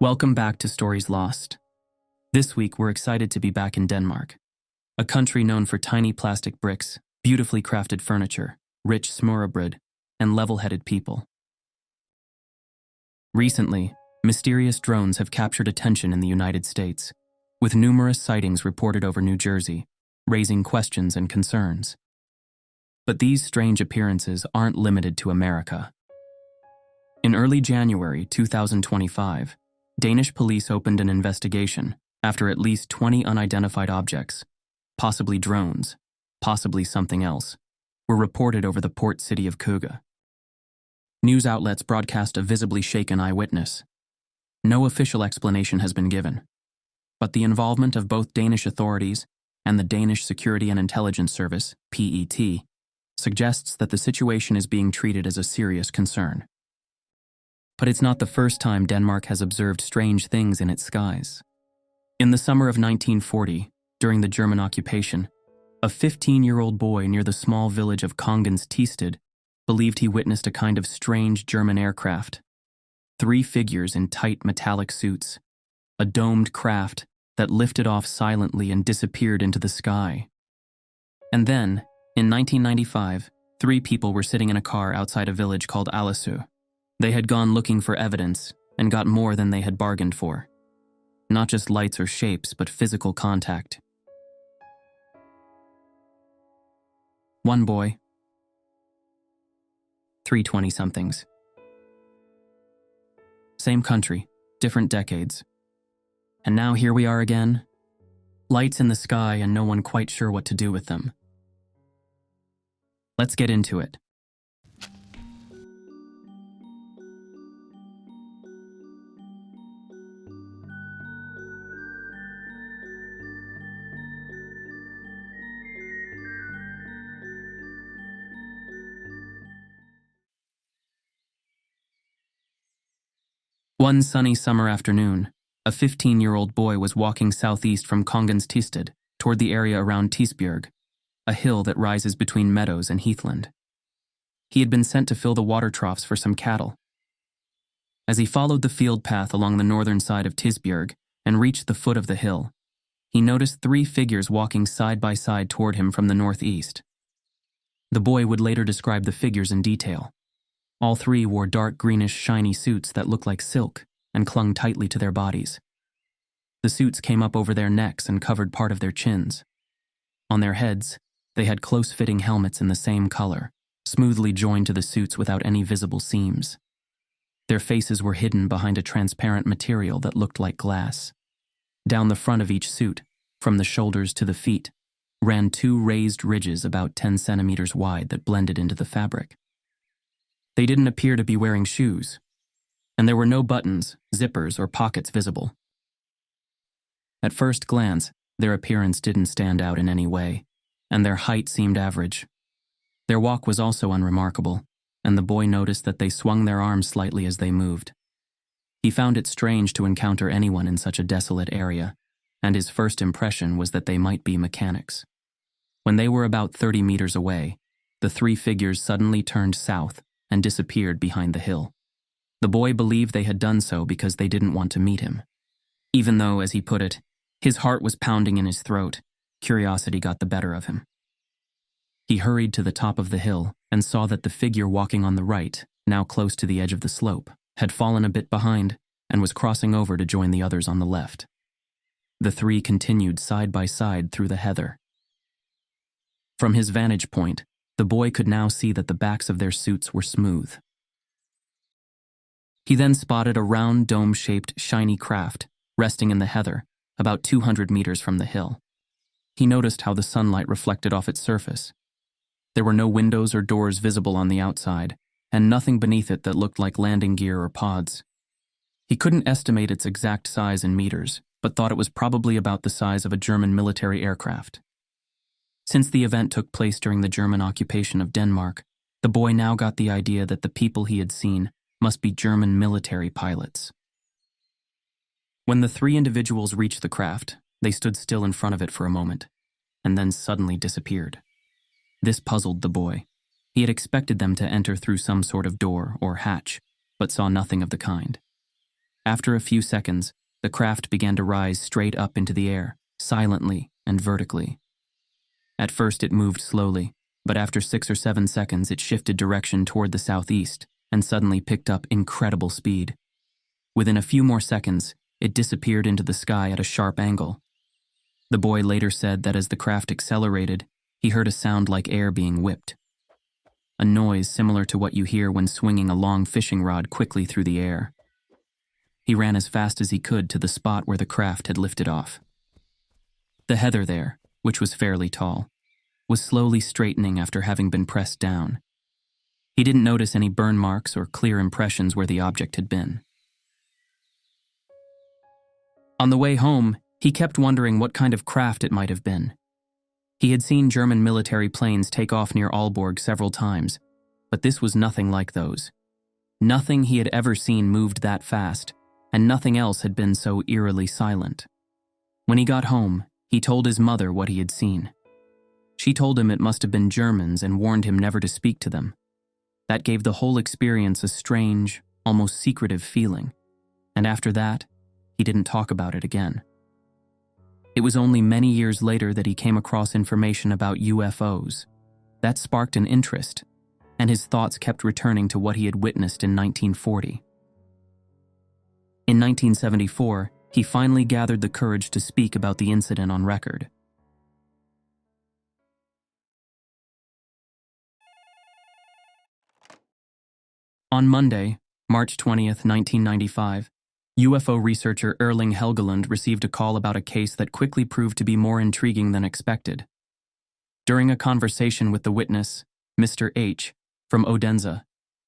Welcome back to Stories Lost. This week, we're excited to be back in Denmark, a country known for tiny plastic bricks, beautifully crafted furniture, rich smørrebrød, and level-headed people. Recently, mysterious drones have captured attention in the United States, with numerous sightings reported over New Jersey, raising questions and concerns. But these strange appearances aren't limited to America. In early January 2025, Danish police opened an investigation after at least 20 unidentified objects, possibly drones, possibly something else, were reported over the port city of Køge. News outlets broadcast a visibly shaken eyewitness. No official explanation has been given, but the involvement of both Danish authorities and the Danish Security and Intelligence Service, PET, suggests that the situation is being treated as a serious concern. But it's not the first time Denmark has observed strange things in its skies. In the summer of 1940, during the German occupation, a 15-year-old boy near the small village of Kongens Tisted believed he witnessed a kind of strange German aircraft. 3 figures in tight metallic suits, a domed craft that lifted off silently and disappeared into the sky. And then, in 1995, 3 people were sitting in a car outside a village called Allesø. They had gone looking for evidence and got more than they had bargained for. Not just lights or shapes, but physical contact. One boy, 3 20-somethings. Same country, different decades. And now here we are again. Lights in the sky and no one quite sure what to do with them. Let's get into it. One sunny summer afternoon, a 15-year-old boy was walking southeast from Kongens Tisted toward the area around Tisbjerg, a hill that rises between meadows and heathland. He had been sent to fill the water troughs for some cattle. As he followed the field path along the northern side of Tisbjerg and reached the foot of the hill, he noticed 3 figures walking side by side toward him from the northeast. The boy would later describe the figures in detail. All 3 wore dark greenish shiny suits that looked like silk and clung tightly to their bodies. The suits came up over their necks and covered part of their chins. On their heads, they had close-fitting helmets in the same color, smoothly joined to the suits without any visible seams. Their faces were hidden behind a transparent material that looked like glass. Down the front of each suit, from the shoulders to the feet, ran 2 raised ridges about 10 centimeters wide that blended into the fabric. They didn't appear to be wearing shoes, and there were no buttons, zippers, or pockets visible. At first glance, their appearance didn't stand out in any way, and their height seemed average. Their walk was also unremarkable, and the boy noticed that they swung their arms slightly as they moved. He found it strange to encounter anyone in such a desolate area, and his first impression was that they might be mechanics. When they were about 30 meters away, the 3 figures suddenly turned south and disappeared behind the hill. The boy believed they had done so because they didn't want to meet him. Even though, as he put it, his heart was pounding in his throat, curiosity got the better of him. He hurried to the top of the hill and saw that the figure walking on the right, now close to the edge of the slope, had fallen a bit behind and was crossing over to join the others on the left. The 3 continued side by side through the heather. From his vantage point, the boy could now see that the backs of their suits were smooth. He then spotted a round, dome-shaped, shiny craft resting in the heather, about 200 meters from the hill. He noticed how the sunlight reflected off its surface. There were no windows or doors visible on the outside, and nothing beneath it that looked like landing gear or pods. He couldn't estimate its exact size in meters, but thought it was probably about the size of a German military aircraft. Since the event took place during the German occupation of Denmark, the boy now got the idea that the people he had seen must be German military pilots. When the 3 individuals reached the craft, they stood still in front of it for a moment, and then suddenly disappeared. This puzzled the boy. He had expected them to enter through some sort of door or hatch, but saw nothing of the kind. After a few seconds, the craft began to rise straight up into the air, silently and vertically. At first it moved slowly, but after 6 or 7 seconds it shifted direction toward the southeast and suddenly picked up incredible speed. Within a few more seconds, it disappeared into the sky at a sharp angle. The boy later said that as the craft accelerated, he heard a sound like air being whipped. A noise similar to what you hear when swinging a long fishing rod quickly through the air. He ran as fast as he could to the spot where the craft had lifted off. The heather there, which was fairly tall, was slowly straightening after having been pressed down. He didn't notice any burn marks or clear impressions where the object had been. On the way home, he kept wondering what kind of craft it might have been. He had seen German military planes take off near Aalborg several times, but this was nothing like those. Nothing he had ever seen moved that fast, and nothing else had been so eerily silent. When he got home, he told his mother what he had seen. She told him it must have been Germans and warned him never to speak to them. That gave the whole experience a strange, almost secretive feeling, and after that, he didn't talk about it again. It was only many years later that he came across information about UFOs. That sparked an interest, and his thoughts kept returning to what he had witnessed in 1940. In 1974, he finally gathered the courage to speak about the incident on record. On Monday, March 20th, 1995, UFO researcher Erling Helgeland received a call about a case that quickly proved to be more intriguing than expected. During a conversation with the witness, Mr. H, from Odense,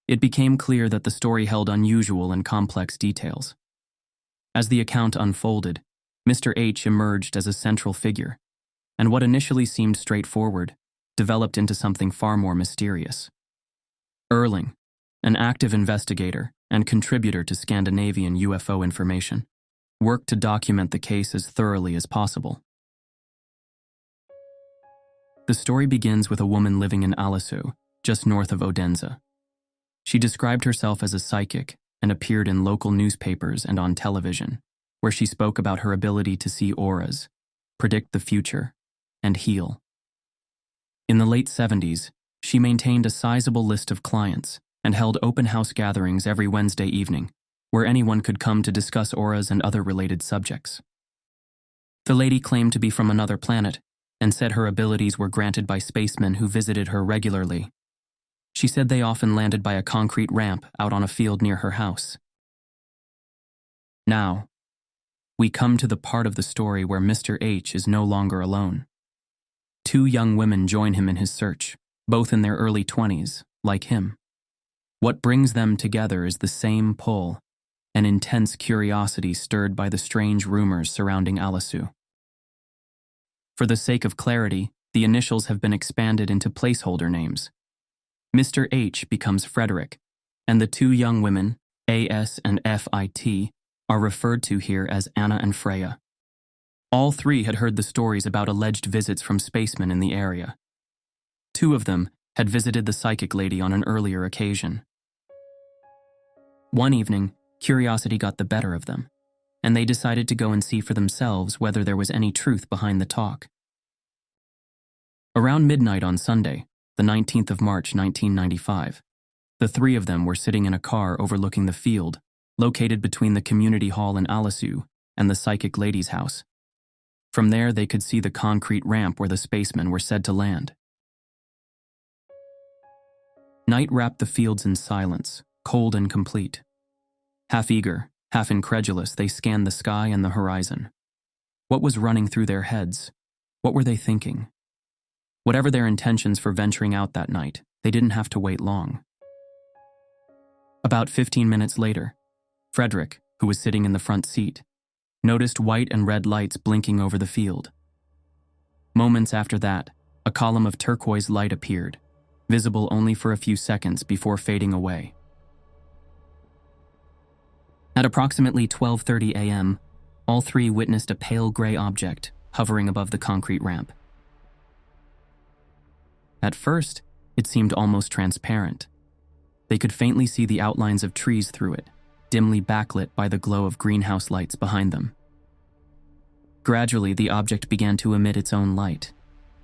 it became clear that the story held unusual and complex details. As the account unfolded, Mr. H emerged as a central figure, and what initially seemed straightforward developed into something far more mysterious. Erling, an active investigator and contributor to Scandinavian UFO information, worked to document the case as thoroughly as possible. The story begins with a woman living in Allesø, just north of Odense. She described herself as a psychic and appeared in local newspapers and on television, where she spoke about her ability to see auras, predict the future, and heal. In the late 70s, she maintained a sizable list of clients and held open house gatherings every Wednesday evening, where anyone could come to discuss auras and other related subjects. The lady claimed to be from another planet and said her abilities were granted by spacemen who visited her regularly. She said they often landed by a concrete ramp out on a field near her house. Now, we come to the part of the story where Mr. H is no longer alone. 2 young women join him in his search, both in their early 20s, like him. What brings them together is the same pull, an intense curiosity stirred by the strange rumors surrounding Allesø. For the sake of clarity, the initials have been expanded into placeholder names. Mr. H becomes Frederick, and the 2 young women, AS and FIT, are referred to here as Anna and Freya. All 3 had heard the stories about alleged visits from spacemen in the area. 2 of them had visited the psychic lady on an earlier occasion. One evening, curiosity got the better of them, and they decided to go and see for themselves whether there was any truth behind the talk. Around midnight on Sunday, the 19th of March 1995, the 3 of them were sitting in a car overlooking the field, located between the community hall in Allesø and the psychic lady's house. From there, they could see the concrete ramp where the spacemen were said to land. Night wrapped the fields in silence, cold and complete. Half eager, half incredulous, they scanned the sky and the horizon. What was running through their heads? What were they thinking? Whatever their intentions for venturing out that night, they didn't have to wait long. About 15 minutes later, Frederick, who was sitting in the front seat, noticed white and red lights blinking over the field. Moments after that, a column of turquoise light appeared, visible only for a few seconds before fading away. At approximately 12:30 a.m., all 3 witnessed a pale gray object hovering above the concrete ramp. At first, it seemed almost transparent. They could faintly see the outlines of trees through it, dimly backlit by the glow of greenhouse lights behind them. Gradually, the object began to emit its own light.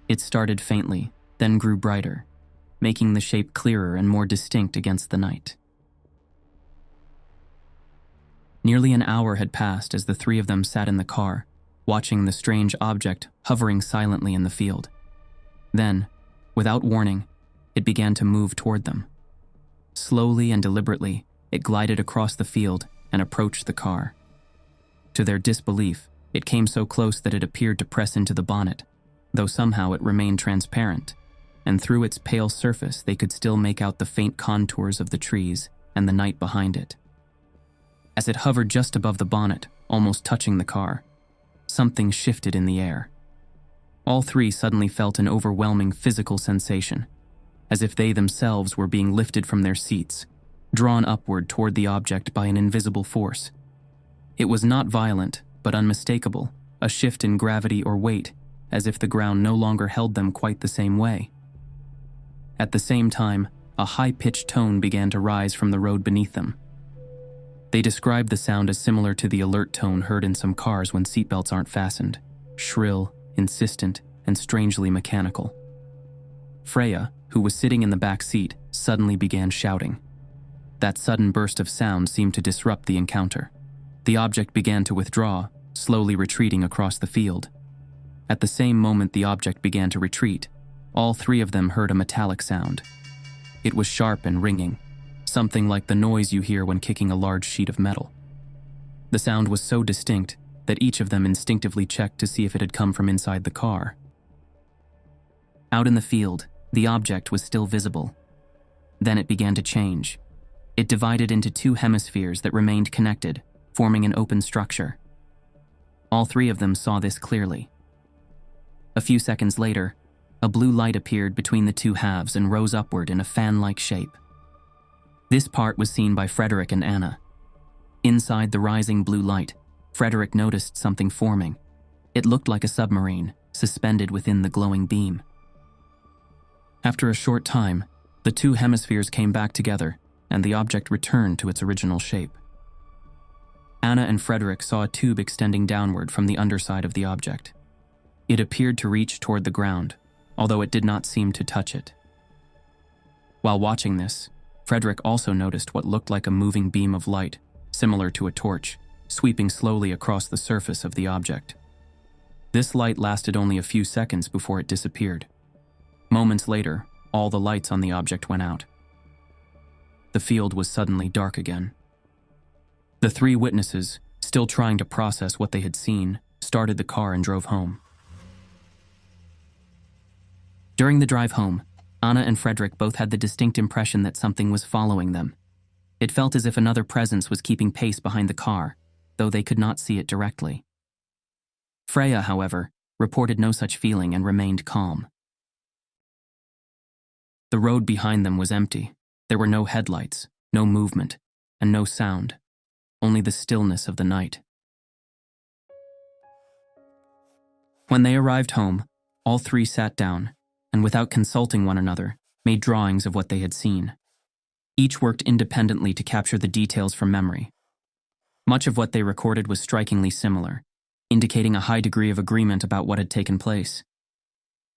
It started faintly, then grew brighter, making the shape clearer and more distinct against the night. Nearly an hour had passed as the three of them sat in the car, watching the strange object hovering silently in the field. Then, without warning, it began to move toward them. Slowly and deliberately, it glided across the field and approached the car. To their disbelief, it came so close that it appeared to press into the bonnet, though somehow it remained transparent, and through its pale surface they could still make out the faint contours of the trees and the night behind it. As it hovered just above the bonnet, almost touching the car, something shifted in the air. All three suddenly felt an overwhelming physical sensation, as if they themselves were being lifted from their seats, drawn upward toward the object by an invisible force. It was not violent, but unmistakable, a shift in gravity or weight, as if the ground no longer held them quite the same way. At the same time, a high-pitched tone began to rise from the road beneath them. They described the sound as similar to the alert tone heard in some cars when seatbelts aren't fastened, shrill, insistent, and strangely mechanical. Freya, who was sitting in the back seat, suddenly began shouting. That sudden burst of sound seemed to disrupt the encounter. The object began to withdraw, slowly retreating across the field. At the same moment the object began to retreat, all three of them heard a metallic sound. It was sharp and ringing, something like the noise you hear when kicking a large sheet of metal. The sound was so distinct that each of them instinctively checked to see if it had come from inside the car. Out in the field, the object was still visible. Then it began to change. It divided into two hemispheres that remained connected, forming an open structure. All three of them saw this clearly. A few seconds later, a blue light appeared between the two halves and rose upward in a fan-like shape. This part was seen by Frederick and Anna. Inside the rising blue light, Frederick noticed something forming. It looked like a submarine, suspended within the glowing beam. After a short time, the two hemispheres came back together, and the object returned to its original shape. Anna and Frederick saw a tube extending downward from the underside of the object. It appeared to reach toward the ground, although it did not seem to touch it. While watching this, Frederick also noticed what looked like a moving beam of light, similar to a torch, sweeping slowly across the surface of the object. This light lasted only a few seconds before it disappeared. Moments later, all the lights on the object went out. The field was suddenly dark again. The three witnesses, still trying to process what they had seen, started the car and drove home. During the drive home, Anna and Frederick both had the distinct impression that something was following them. It felt as if another presence was keeping pace behind the car, though they could not see it directly. Freya, however, reported no such feeling and remained calm. The road behind them was empty. There were no headlights, no movement, and no sound, only the stillness of the night. When they arrived home, all three sat down, and without consulting one another, made drawings of what they had seen. Each worked independently to capture the details from memory. Much of what they recorded was strikingly similar, indicating a high degree of agreement about what had taken place.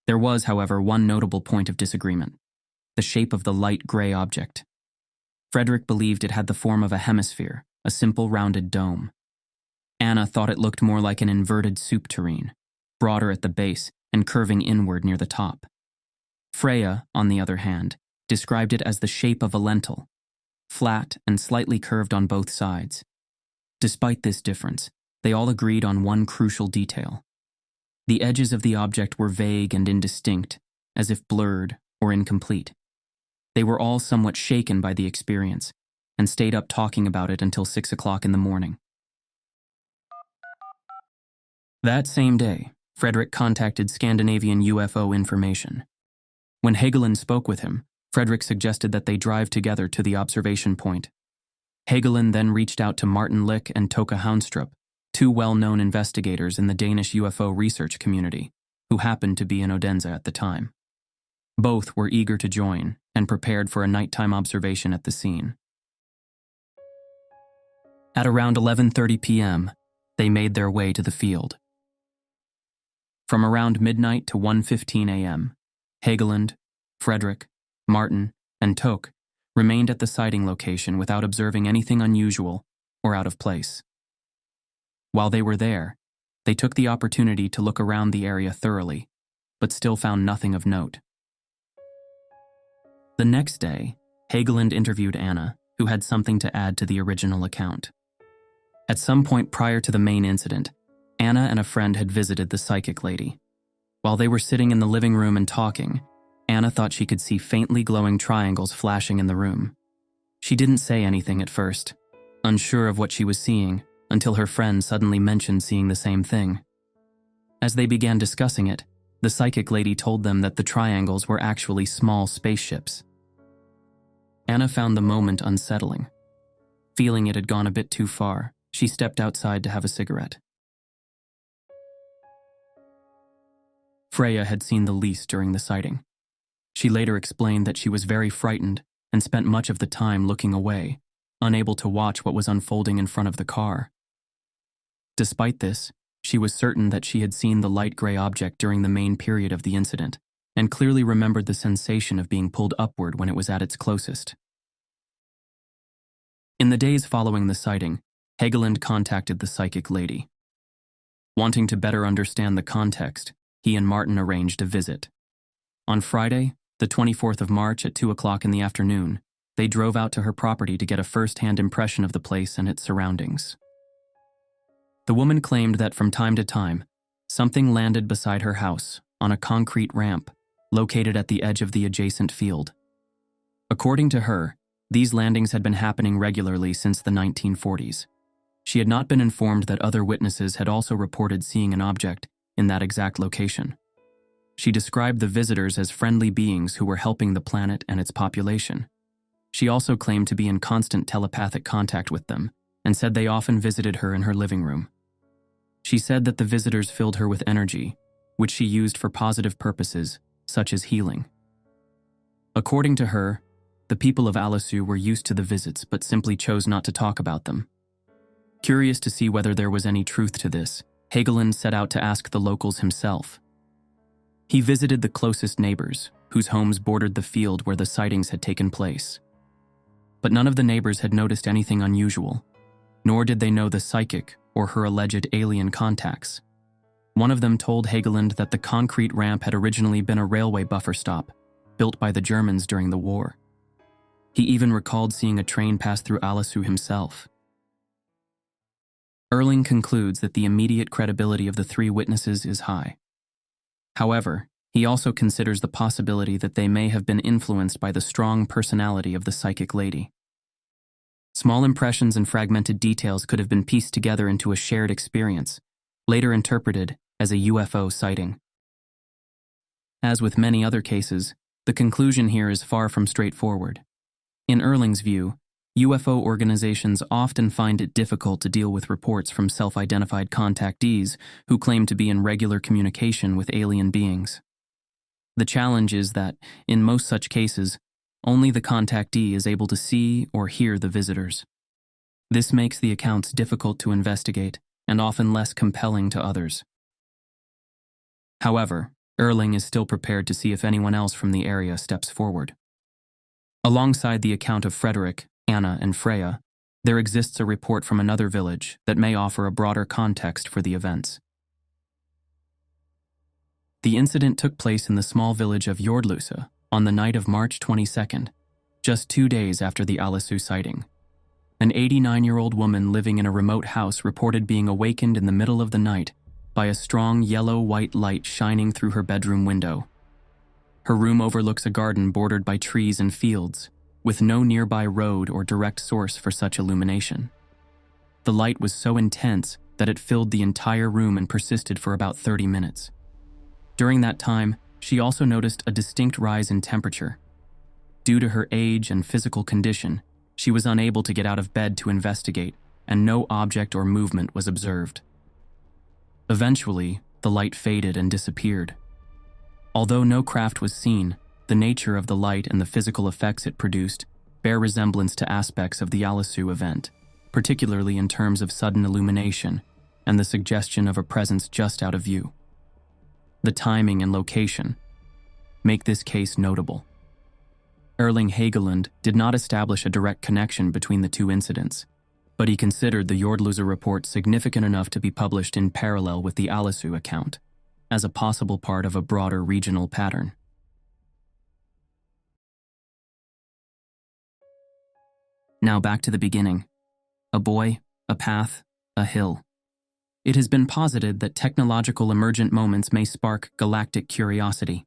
There was, however, one notable point of disagreement: the shape of the light gray object. Frederick believed it had the form of a hemisphere, a simple rounded dome. Anna thought it looked more like an inverted soup tureen, broader at the base and curving inward near the top. Freya, on the other hand, described it as the shape of a lentil, flat and slightly curved on both sides. Despite this difference, they all agreed on one crucial detail. The edges of the object were vague and indistinct, as if blurred or incomplete. They were all somewhat shaken by the experience, and stayed up talking about it until 6 o'clock in the morning. That same day, Frederick contacted Scandinavian UFO Information. When Hagelin spoke with him, Frederick suggested that they drive together to the observation point. Hagelin then reached out to Martin Lick and Toke Hounstrup, two well-known investigators in the Danish UFO research community, who happened to be in Odense at the time. Both were eager to join and prepared for a nighttime observation at the scene. At around 11:30 p.m., they made their way to the field. From around midnight to 1:15 a.m., Hageland, Frederick, Martin, and Toke remained at the sighting location without observing anything unusual or out of place. While they were there, they took the opportunity to look around the area thoroughly, but still found nothing of note. The next day, Hageland interviewed Anna, who had something to add to the original account. At some point prior to the main incident, Anna and a friend had visited the psychic lady. While they were sitting in the living room and talking, Anna thought she could see faintly glowing triangles flashing in the room. She didn't say anything at first, unsure of what she was seeing, until her friend suddenly mentioned seeing the same thing. As they began discussing it, the psychic lady told them that the triangles were actually small spaceships. Anna found the moment unsettling. Feeling it had gone a bit too far, she stepped outside to have a cigarette. Freya had seen the least during the sighting. She later explained that she was very frightened and spent much of the time looking away, unable to watch what was unfolding in front of the car. Despite this, she was certain that she had seen the light gray object during the main period of the incident, and clearly remembered the sensation of being pulled upward when it was at its closest. In the days following the sighting, Hageland contacted the psychic lady. Wanting to better understand the context, he and Martin arranged a visit. On Friday, the 24th of March at 2 o'clock in the afternoon, they drove out to her property to get a first-hand impression of the place and its surroundings. The woman claimed that from time to time, something landed beside her house on a concrete ramp located at the edge of the adjacent field. According to her, these landings had been happening regularly since the 1940s. She had not been informed that other witnesses had also reported seeing an object in that exact location. She described the visitors as friendly beings who were helping the planet and its population. She also claimed to be in constant telepathic contact with them and said they often visited her in her living room. She said that the visitors filled her with energy, which she used for positive purposes, such as healing. According to her, the people of Allesø were used to the visits but simply chose not to talk about them. Curious to see whether there was any truth to this, Hageland set out to ask the locals himself. He visited the closest neighbors, whose homes bordered the field where the sightings had taken place. But none of the neighbors had noticed anything unusual, nor did they know the psychic or her alleged alien contacts. One of them told Hageland that the concrete ramp had originally been a railway buffer stop, built by the Germans during the war. He even recalled seeing a train pass through Allesø himself. Erling concludes that the immediate credibility of the three witnesses is high. However, he also considers the possibility that they may have been influenced by the strong personality of the psychic lady. Small impressions and fragmented details could have been pieced together into a shared experience, later interpreted as a UFO sighting. As with many other cases, the conclusion here is far from straightforward. In Erling's view, UFO organizations often find it difficult to deal with reports from self-identified contactees who claim to be in regular communication with alien beings. The challenge is that, in most such cases, only the contactee is able to see or hear the visitors. This makes the accounts difficult to investigate and often less compelling to others. However, Erling is still prepared to see if anyone else from the area steps forward. Alongside the account of Frederick, Anna, and Freya, there exists a report from another village that may offer a broader context for the events. The incident took place in the small village of Jordløse on the night of March 22nd, just 2 days after the Allesø sighting. An 89-year-old woman living in a remote house reported being awakened in the middle of the night by a strong yellow-white light shining through her bedroom window. Her room overlooks a garden bordered by trees and fields, with no nearby road or direct source for such illumination. The light was so intense that it filled the entire room and persisted for about 30 minutes. During that time, she also noticed a distinct rise in temperature. Due to her age and physical condition, she was unable to get out of bed to investigate, and no object or movement was observed. Eventually, the light faded and disappeared. Although no craft was seen, the nature of the light and the physical effects it produced bear resemblance to aspects of the Allesø event, particularly in terms of sudden illumination and the suggestion of a presence just out of view. The timing and location make this case notable. Erling Hageland did not establish a direct connection between the two incidents, but he considered the Jordløse report significant enough to be published in parallel with the Allesø account, as a possible part of a broader regional pattern. Now back to the beginning. A boy, a path, a hill. It has been posited that technological emergent moments may spark galactic curiosity.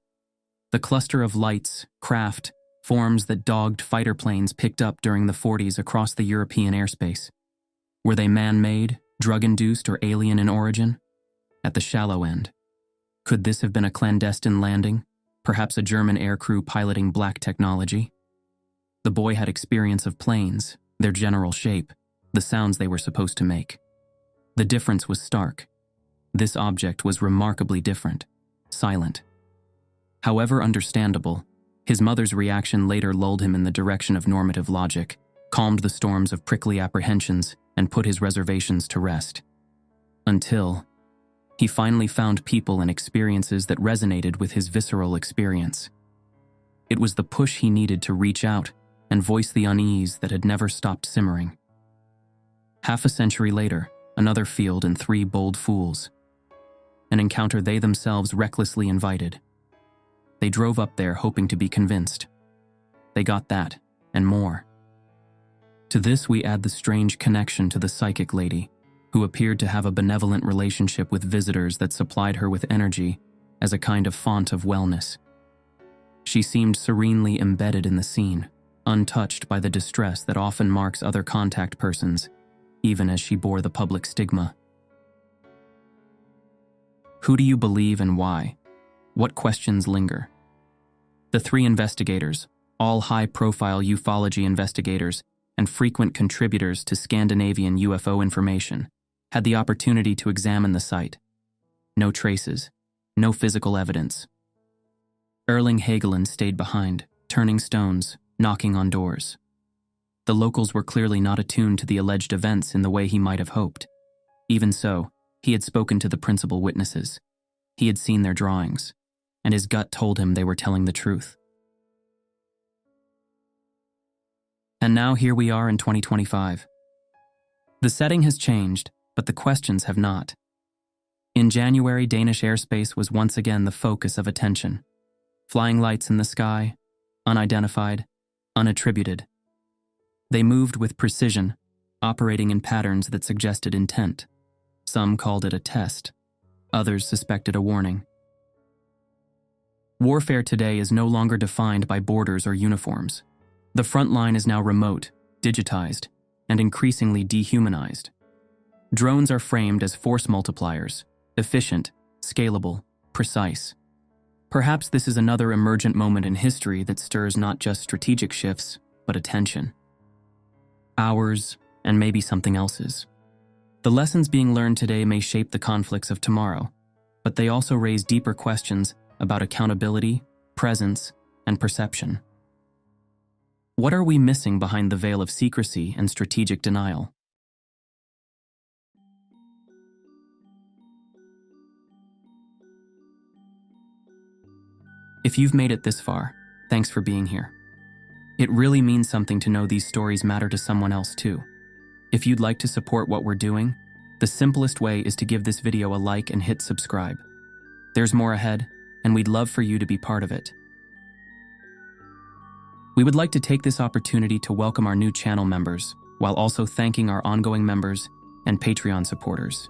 The cluster of lights, craft, forms that dogged fighter planes picked up during the 40s across the European airspace. Were they man-made, drug-induced, or alien in origin? At the shallow end, could this have been a clandestine landing, perhaps a German aircrew piloting black technology? The boy had experience of planes, their general shape, the sounds they were supposed to make. The difference was stark. This object was remarkably different, silent. However understandable, his mother's reaction later lulled him in the direction of normative logic, calmed the storms of prickly apprehensions, and put his reservations to rest. Until he finally found people and experiences that resonated with his visceral experience. It was the push he needed to reach out and voice the unease that had never stopped simmering. Half a century later, another field and 3 bold fools. An encounter they themselves recklessly invited. They drove up there hoping to be convinced. They got that, and more. To this we add the strange connection to the psychic lady, who appeared to have a benevolent relationship with visitors that supplied her with energy as a kind of font of wellness. She seemed serenely embedded in the scene, untouched by the distress that often marks other contact persons, even as she bore the public stigma. Who do you believe and why? What questions linger? The 3 investigators, all high-profile ufology investigators and frequent contributors to Scandinavian UFO information, had the opportunity to examine the site. No traces, no physical evidence. Erling Hageland stayed behind, turning stones, knocking on doors. The locals were clearly not attuned to the alleged events in the way he might have hoped. Even so, he had spoken to the principal witnesses. He had seen their drawings, and his gut told him they were telling the truth. And now here we are in 2025. The setting has changed, but the questions have not. In January, Danish airspace was once again the focus of attention. Flying lights in the sky, unidentified, unattributed. They moved with precision, operating in patterns that suggested intent. Some called it a test. Others suspected a warning. Warfare today is no longer defined by borders or uniforms. The front line is now remote, digitized, and increasingly dehumanized. Drones are framed as force multipliers, efficient, scalable, precise. Perhaps this is another emergent moment in history that stirs not just strategic shifts, but attention. Ours, and maybe something else's. The lessons being learned today may shape the conflicts of tomorrow, but they also raise deeper questions about accountability, presence, and perception. What are we missing behind the veil of secrecy and strategic denial? If you've made it this far, thanks for being here. It really means something to know these stories matter to someone else too. If you'd like to support what we're doing, the simplest way is to give this video a like and hit subscribe. There's more ahead, and we'd love for you to be part of it. We would like to take this opportunity to welcome our new channel members, while also thanking our ongoing members and Patreon supporters.